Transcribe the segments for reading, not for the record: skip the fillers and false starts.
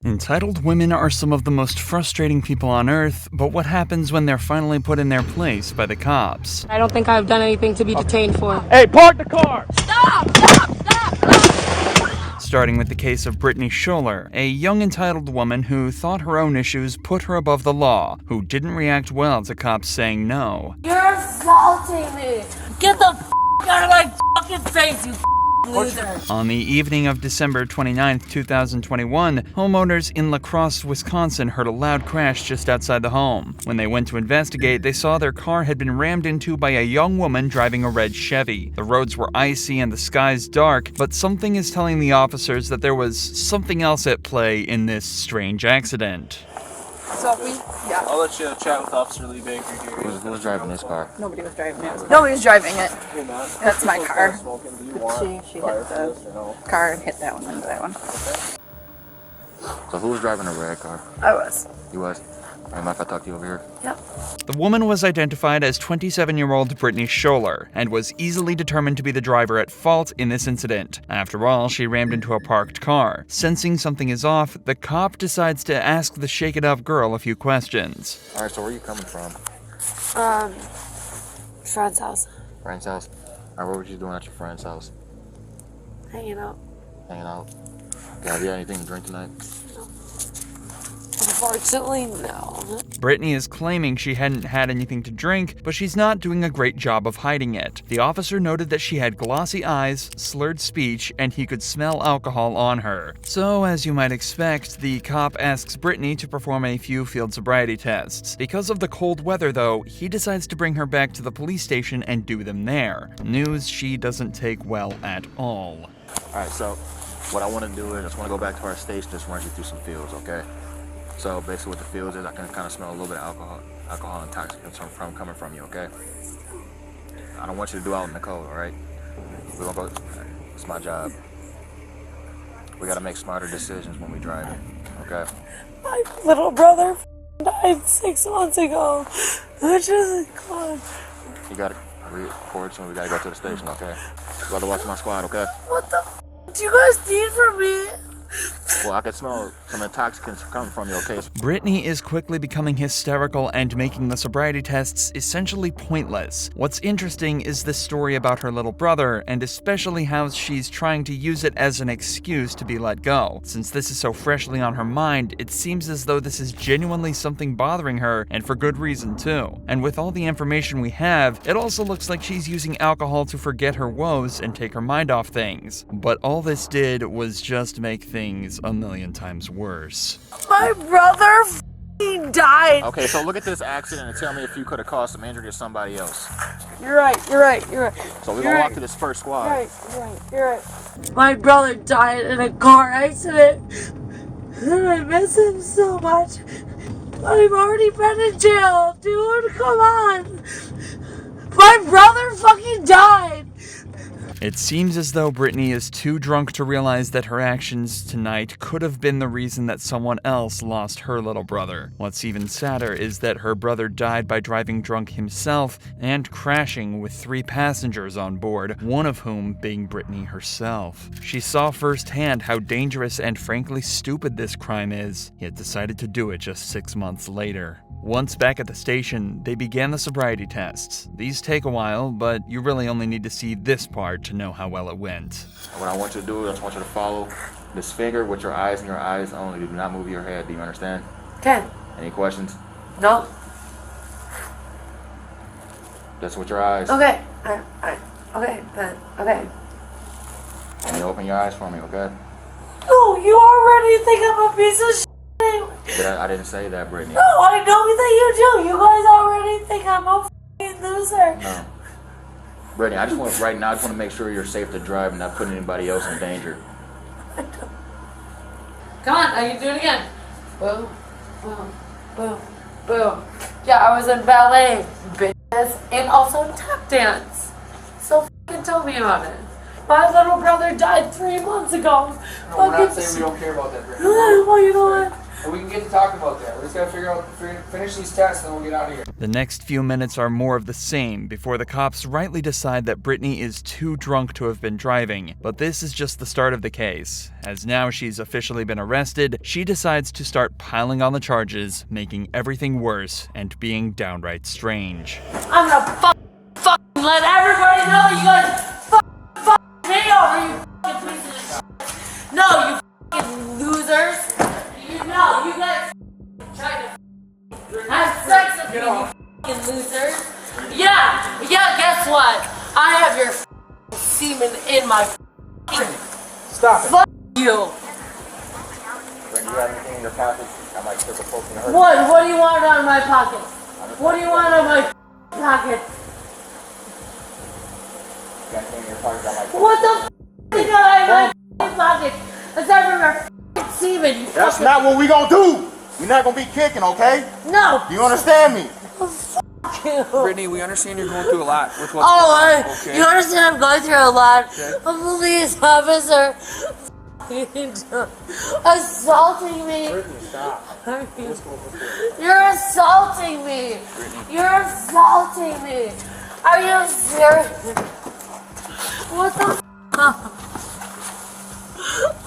Entitled women are some of the most frustrating people on earth, but what happens when they're finally put in their place by the cops? I don't think I've done anything to be detained for. Hey, park the car! Stop! Stop! Stop! Starting with the case of Britney Scher, a young entitled woman who thought her own issues put her above the law, who didn't react well to cops saying no. You're assaulting me! Get the f*** out of my fucking face, you loser! On the evening of December 29, 2021, homeowners in La Crosse, Wisconsin heard a loud crash just outside the home. When they went to investigate, they saw their car had been rammed into by a young woman driving a red Chevy. The roads were icy and the skies dark, but something is telling the officers that there was something else at play in this strange accident. I'll let you chat with Officer Lee Baker here. Who was driving this car? Nobody was driving it. Nobody was driving it. Hey, Matt. That's my car. She hit the car and hit that one into that one. So who was driving the red car? I was. You was? Mind if I talk to you over here? Yep. The woman was identified as 27-year-old Britney Scher and was easily determined to be the driver at fault in this incident. After all, she rammed into a parked car. Sensing something is off, the cop decides to ask the shaken-up girl a few questions. Alright, so where are you coming from? Friend's house. Friend's house? Alright, what were you doing at your friend's house? Hanging out. Hanging out? Okay, have you had anything to drink tonight? Unfortunately, no. Britney is claiming she hadn't had anything to drink, but she's not doing a great job of hiding it. The officer noted that she had glossy eyes, slurred speech, and he could smell alcohol on her. So, as you might expect, the cop asks Britney to perform a few field sobriety tests. Because of the cold weather, though, he decides to bring her back to the police station and do them there. News she doesn't take well at all. Alright, so what I want to do is I just want to go back to our station, just run you through some fields, okay? So basically what the fields is, I can kind of smell a little bit of alcohol intoxicants coming from you, okay? I don't want you to do out in the cold, alright? We're gonna go, it's my job. We gotta make smarter decisions when we drive it, okay? My little brother died 6 months ago. Which is God. You gotta record soon, we gotta go to the station, okay? You gotta watch my squad, okay? What the f*** do you guys need from me? Well, I can smell some intoxicants coming from you, okay? Britney is quickly becoming hysterical and making the sobriety tests essentially pointless. What's interesting is this story about her little brother, and especially how she's trying to use it as an excuse to be let go. Since this is so freshly on her mind, it seems as though this is genuinely something bothering her, and for good reason too. And with all the information we have, it also looks like she's using alcohol to forget her woes and take her mind off things. But all this did was just make things a million times worse. My brother f***ing died. Okay, so look at this accident and tell me if you could have caused some injury to somebody else. You're right. So we're gonna walk to this first squad. You're right. My brother died in a car accident. And I miss him so much. But I've already been in jail. Dude, come on. My brother fucking died. It seems as though Britney is too drunk to realize that her actions tonight could have been the reason that someone else lost her little brother. What's even sadder is that her brother died by driving drunk himself and crashing with 3 passengers on board, one of whom being Britney herself. She saw firsthand how dangerous and frankly stupid this crime is, yet decided to do it just 6 months later. Once back at the station, they began the sobriety tests. These take a while, but you really only need to see this part to know how well it went. What I want you to do is I just want you to follow this finger with your eyes and your eyes only. Do not move your head. Do you understand? Okay. Any questions? No. Just with your eyes. Okay. Okay. And you open your eyes for me, okay? No, you already think I'm a piece of shit. I didn't say that, Britney. No, I know that you do. You guys already think I'm a f***ing loser. No. Britney, I just want to make sure you're safe to drive and not putting anybody else in danger. Come on, I can do it again. Boom, boom, boom, boom. Yeah, I was in ballet, bitches, and also tap dance. So f***ing tell me about it. My little brother died 3 months ago. No, we're not saying we don't care about that, Britney. Well, you know what? And we can get to talk about that. We just gotta finish these tests, and then we'll get out of here. The next few minutes are more of the same before the cops rightly decide that Britney is too drunk to have been driving. But this is just the start of the case. As now she's officially been arrested, she decides to start piling on the charges, making everything worse and being downright strange. I'm gonna fucking let everybody know you guys fucking me over, you fucking pieces of shit. No, you fucking losers. You know, you guys tried to have sex with me, you fucking losers. Yeah, guess what? I have your semen in my fucking... Stop it. Fuck you. When you have anything in your pocket, I might slip a poke in your What do you want out of my pocket? What do you want out of my pocket? You got anything in your pocket, I might What the f*** you got in my pocket? Aside from your f***ing semen, you That's fucking... not what we gonna do. We're not gonna be kicking, okay? No! Do you understand me? Brittany, we understand you're going through a lot with what's Oh, going on, okay? you understand I'm going through a lot. Okay. A police officer assaulting me. Brittany, stop. You're assaulting me. You're assaulting me. Are you serious? What the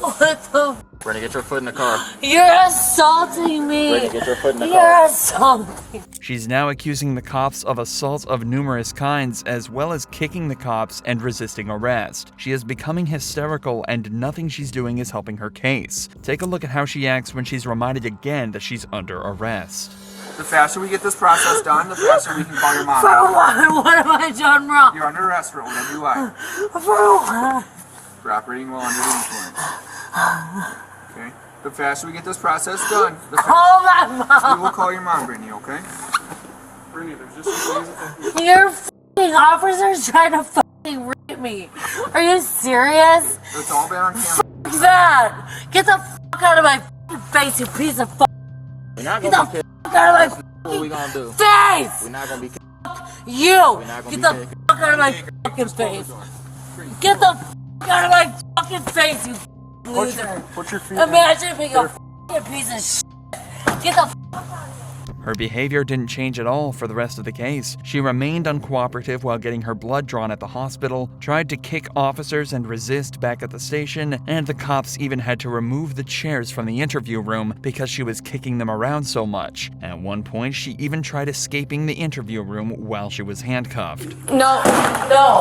What the Brittany, get your foot in the car. You're assaulting me. Brittany, get your foot in the You're car. assaulting. She's now accusing the cops of assault of numerous kinds, as well as kicking the cops and resisting arrest. She is becoming hysterical, and nothing she's doing is helping her case. Take a look at how she acts when she's reminded again that she's under arrest. The faster we get this process done, the faster we can call your mom. For what? What have I done wrong? You're under arrest for whatever you like. For what? For operating while under the influence. Okay? The faster we get this process done, the faster Call my mom. we will call your mom, Brittany, okay? Brittany, there's just some things. Your f***ing officer's trying to f***ing rape me. Are you serious? It's all been on camera. F*** that. Get the f*** out of my f***ing face, you piece of f***. We're not Get gonna the be f*** kicking. out of my What we gonna do? face. We're not gonna be kicking. You. not gonna Get be the kicking. f*** out of my fucking face. Get the f*** out of my fucking face, you f***ing loser. Put your feet Imagine being a f***ing piece of shit. Get the f*** Her behavior didn't change at all for the rest of the case. She remained uncooperative while getting her blood drawn at the hospital, tried to kick officers and resist back at the station, and the cops even had to remove the chairs from the interview room because she was kicking them around so much. At one point, she even tried escaping the interview room while she was handcuffed. No,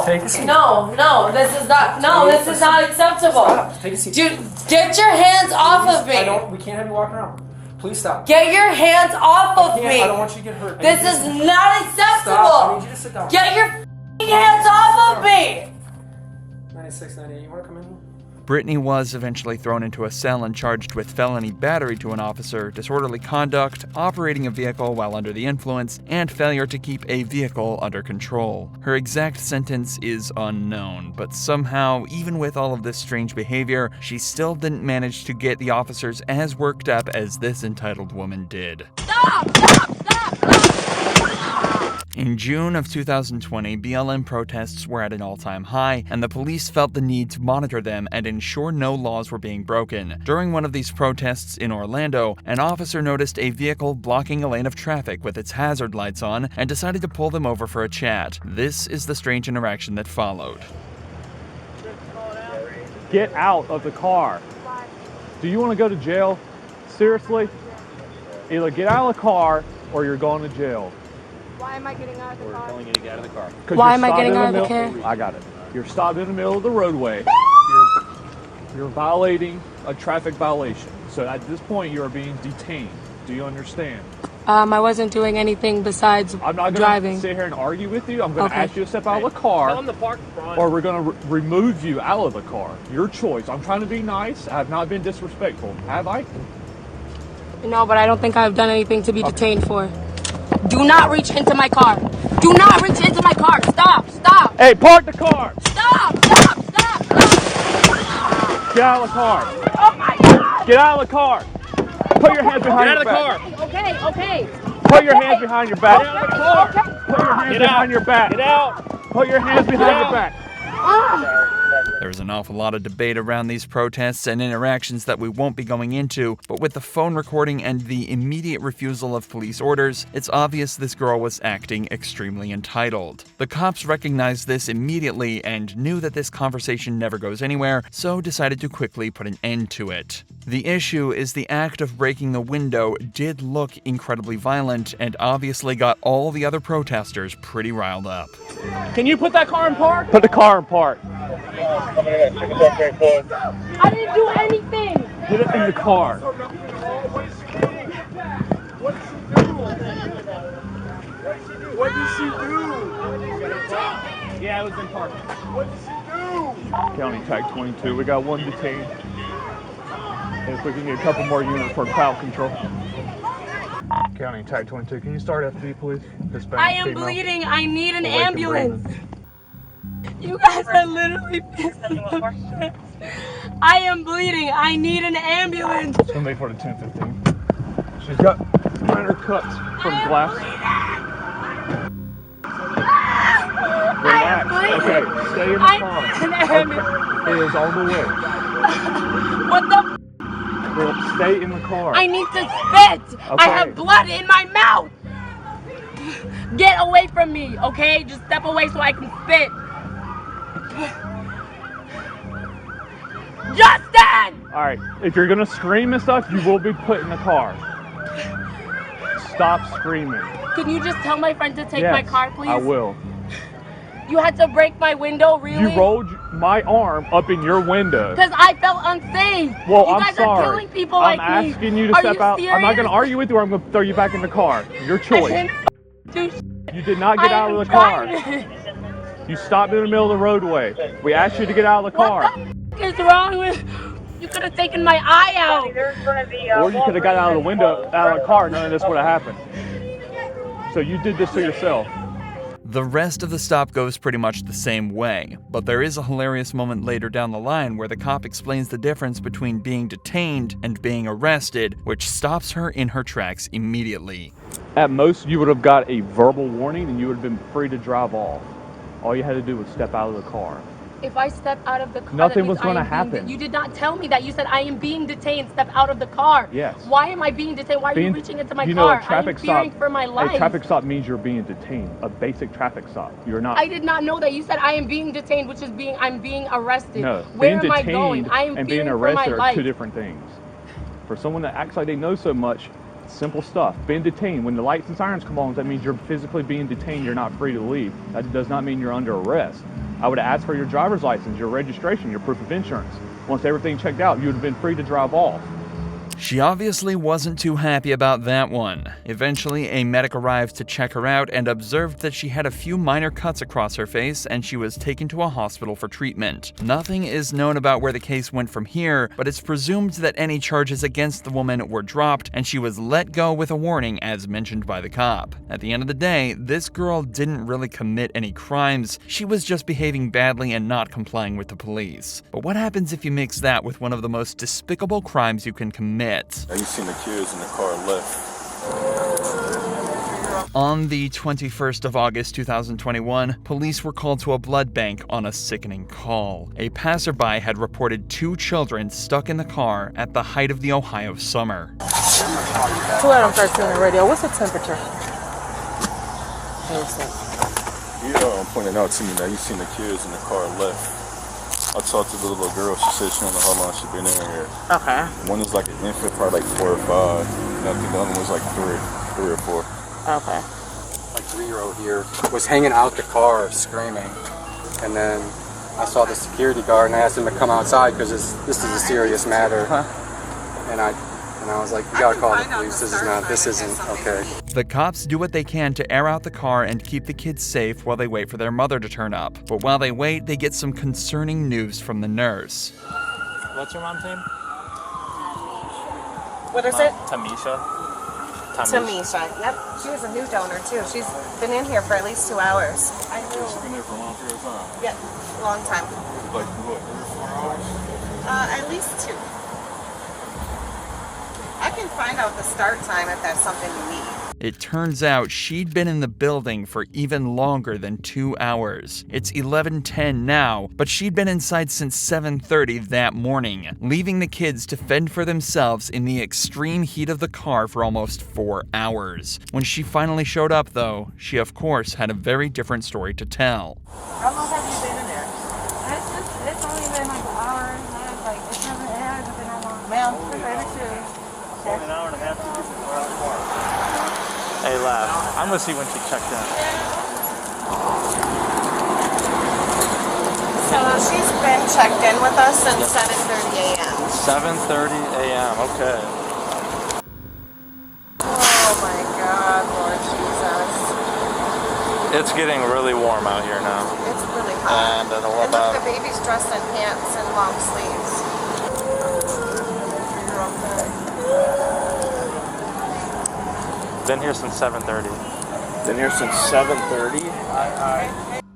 Take a seat. no, this is not acceptable. Stop. Take a seat. Dude, get your hands off of me. We can't have you walking around. Please stop. Get your hands off of me. I don't want you to get hurt. This is not acceptable. Stop. I need you to sit down. Get your f***ing hands off of me. 96, 98, you want to come in here? Britney was eventually thrown into a cell and charged with felony battery to an officer, disorderly conduct, operating a vehicle while under the influence, and failure to keep a vehicle under control. Her exact sentence is unknown, but somehow, even with all of this strange behavior, she still didn't manage to get the officers as worked up as this entitled woman did. Stop. In June of 2020, BLM protests were at an all-time high, and the police felt the need to monitor them and ensure no laws were being broken. During one of these protests in Orlando, an officer noticed a vehicle blocking a lane of traffic with its hazard lights on and decided to pull them over for a chat. This is the strange interaction that followed. Get out of the car. Do you want to go to jail? Seriously? Either get out of the car or you're going to jail. Why am I getting out of the car? You to get out of the car. Why am I getting out of the car? I got it. You're stopped in the middle of the roadway. You're violating a traffic violation. So at this point, you are being detained. Do you understand? I wasn't doing anything besides I'm not going driving. to sit here and argue with you. I'm going to Okay. ask you to step out of the car. Or we're going to remove you out of the car. Your choice. I'm trying to be nice. I have not been disrespectful. Have I? No, but I don't think I've done anything to be detained for. Do not reach into my car. Do not reach into my car. Stop. Hey, park the car. Stop. Get out of the car. Oh my God. Get out of the car. Put your hands behind your back. Okay. Put your hands behind your back. Get out of the car. Okay. Put your hands behind your back. Get out. Put your hands behind your back. There's an awful lot of debate around these protests and interactions that we won't be going into, but with the phone recording and the immediate refusal of police orders, it's obvious this girl was acting extremely entitled. The cops recognized this immediately and knew that this conversation never goes anywhere, so decided to quickly put an end to it. The issue is the act of breaking the window did look incredibly violent and obviously got all the other protesters pretty riled up. Can you put that car in park? Put the car in park. I didn't do anything. Get it in the car. What did she do? Yeah, it was in park. What did she do? County Tag 22, we got one detained. And if we can get a couple more units for crowd control. County Tag 22, can you start FD, please? Hispanic I am female. bleeding. I need an Awake and ambulance. breathing. You guys are literally pissing me off. I am bleeding. I need an ambulance. It's gonna be for the 10:15. She's got minor cuts from glass. Relax. Okay, stay in the car. Okay. It is on the way. What the? Well, stay in the car. I need to spit. I Okay. have blood in my mouth. Get away from me, okay? Just step away so I can spit. Justin! All right, if you're gonna scream and stuff, you will be put in the car. Stop screaming. Can you just tell my friend to take Yes, my car, please? I will. You had to break my window, really? You rolled my arm up in your window. Because I felt unsafe. Well, you I'm guys sorry. are killing people I'm like me. asking you to Are step you out. I'm not serious? gonna argue with you, or I'm gonna throw you back in the car. Your I choice. didn't do You did not get I out am of the car. trying. You stopped in the middle of the roadway. We asked you to get out of the car. What the f is wrong with? You could have taken my eye out. Or you could have got out of the window, out of the car, none of this would have happened. So you did this to yourself. The rest of the stop goes pretty much the same way, but there is a hilarious moment later down the line where the cop explains the difference between being detained and being arrested, which stops her in her tracks immediately. At most, you would have got a verbal warning and you would have been free to drive off. All you had to do was step out of the car. If I step out of the car, Nothing that was means gonna I am being happen. You did not tell me that. You said I am being detained. Step out of the car. Yes. Why am I being detained? Why are you reaching into my you car? know, a traffic I am fearing stop, for my life. A traffic stop means you're being detained. A basic traffic stop. You're not. I did not know that. You said I am being detained, which is I'm being arrested. No, Where being am I detained going? I am and fearing being for my arrested are life. two different things. For someone that acts like they know so much, simple stuff. Being detained, when the lights and sirens come on, that means you're physically being detained. You're not free to leave. That does not mean you're under arrest. I would have asked for your driver's license, your registration, your proof of insurance. Once everything checked out, you would have been free to drive off. She obviously wasn't too happy about that one. Eventually, a medic arrived to check her out and observed that she had a few minor cuts across her face and she was taken to a hospital for treatment. Nothing is known about where the case went from here, but it's presumed that any charges against the woman were dropped and she was let go with a warning as mentioned by the cop. At the end of the day, this girl didn't really commit any crimes. She was just behaving badly and not complying with the police. But what happens if you mix that with one of the most despicable crimes you can commit? Now you seen the kids in the car left. On the 21st of August 2021, police were called to a blood bank on a sickening call. A passerby had reported 2 children stuck in the car at the height of the Ohio summer. 213 on the radio. What's the temperature? You pointed out to me that you seen the kids in the car left. I talked to the little girl. She said she don't know how long she been in here. Okay. One is like an infant, probably like 4 or 5. And I think the other one was like 3 or 4. Okay. My 3-year-old here was hanging out the car screaming, and then I saw the security guard and I asked him to come outside because this is a serious matter. And I was like, you gotta call the police. This isn't okay. The cops do what they can to air out the car and keep the kids safe while they wait for their mother to turn up. But while they wait, they get some concerning news from the nurse. What's your mom's name? What is it? Tamisha. Tamisha. Yep. She was a new donor too. She's been in here for at least 2 hours. I knew. She's been there for a long period of time. Yep. Long time. Like what, 3 or 4 hours? At least 2. I can find out the start time if that's something you need. It turns out she'd been in the building for even longer than 2 hours. It's 11:10 now, but she'd been inside since 7:30 that morning, leaving the kids to fend for themselves in the extreme heat of the car for almost 4 hours. When she finally showed up, though, she of course had a very different story to tell. How long have you been in there? It's only been like an hour and a half. Like, it hasn't been that long. Ma'am, prepare the shoes. Okay. An hour and a half to get to the car. Hey, laugh. I'm gonna see when she checked in. So she's been checked in with us since 7:30 a.m. 7:30 a.m. Okay. Oh my God, Lord Jesus. It's getting really warm out here now. It's really hot. And it'll And about... look, the baby's dressed in pants and long sleeves. Been here since 7:30. Been here since 7:30.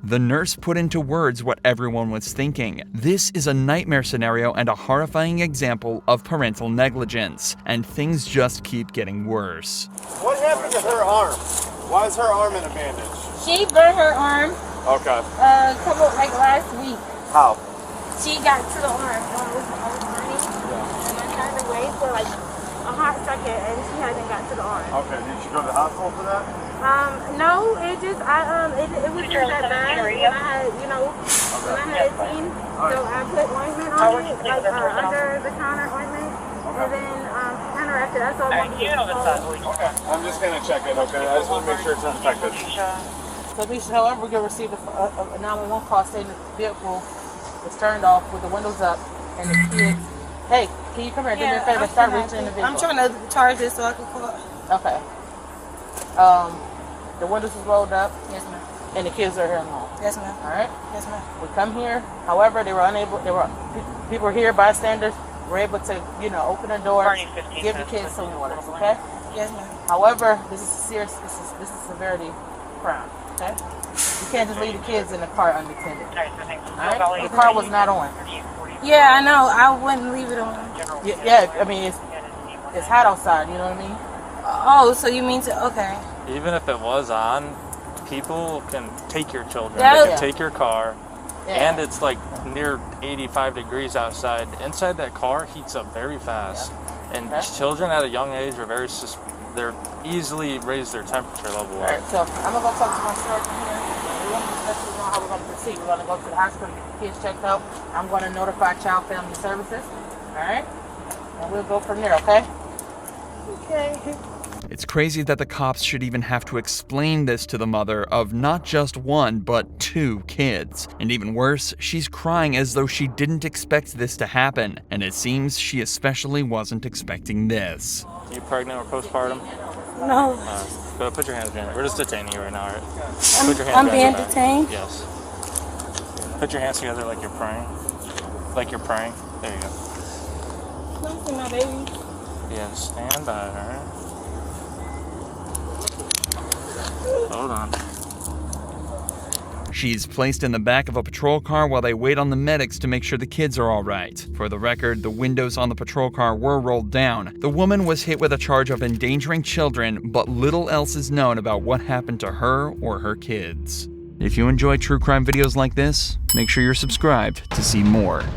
The nurse put into words what everyone was thinking. This is a nightmare scenario and a horrifying example of parental negligence, and things just keep getting worse. What happened to her arm? Why is her arm in a bandage? She burnt her arm Okay. last week. How? She got to the arm when I was running, and I turned away for like a hot second, and she hasn't got to the arm. Okay, did she go to the hospital for that? No, it was just that bad when I had, when I had a teen. So I put ointment on it, like under the counter ointment, and then counteracted. That's all I wanted to do. Okay. I'm just gonna check it, okay? I just want to make sure it's not infected. So we should, however, we received a 911 call stating the vehicle was turned off with the windows up and the kids. Hey, can you come here? Do me a favor. Start reaching in the vehicle. I'm trying to charge this so I can call. Okay. The windows was rolled up. Yes, ma'am. And the kids are here alone. Yes, ma'am. All right. Yes, ma'am. We come here. However, they were unable. People were here, bystanders were able to, open the door, give the kids some water. Okay. Yes, ma'am. However, this is serious. This is severity crime. Okay. You can't just leave the kids in the car unattended. All right. The car was not on. Yeah, I know. I wouldn't leave it on. Yeah. I mean, it's hot outside. You know what I mean? Oh, so you mean to? Okay. Even if it was on, people can take your children. Yeah. They can take your car. Yeah. And it's like near 85 degrees outside. Inside that car heats up very fast. And children at a young age are they're easily raise their temperature level. All right, so I'm gonna go talk to my surgeon here. We're gonna discuss how we're gonna proceed. We're gonna go to the hospital, get the kids checked out. I'm gonna notify Child Family Services. All right, and we'll go from there. Okay. Okay. It's crazy that the cops should even have to explain this to the mother of not just one, but 2 kids. And even worse, she's crying as though she didn't expect this to happen. And it seems she especially wasn't expecting this. Are you pregnant or postpartum? No. Go put your hands behind. We're just detaining you right now, all right? I'm being detained? Yes. Put your hands together like you're praying. Like you're praying. There you go. Don't see my baby. Yeah, stand by, all right? Hold on. She's placed in the back of a patrol car while they wait on the medics to make sure the kids are all right. For the record, the windows on the patrol car were rolled down. The woman was hit with a charge of endangering children, but little else is known about what happened to her or her kids. If you enjoy true crime videos like this, make sure you're subscribed to see more.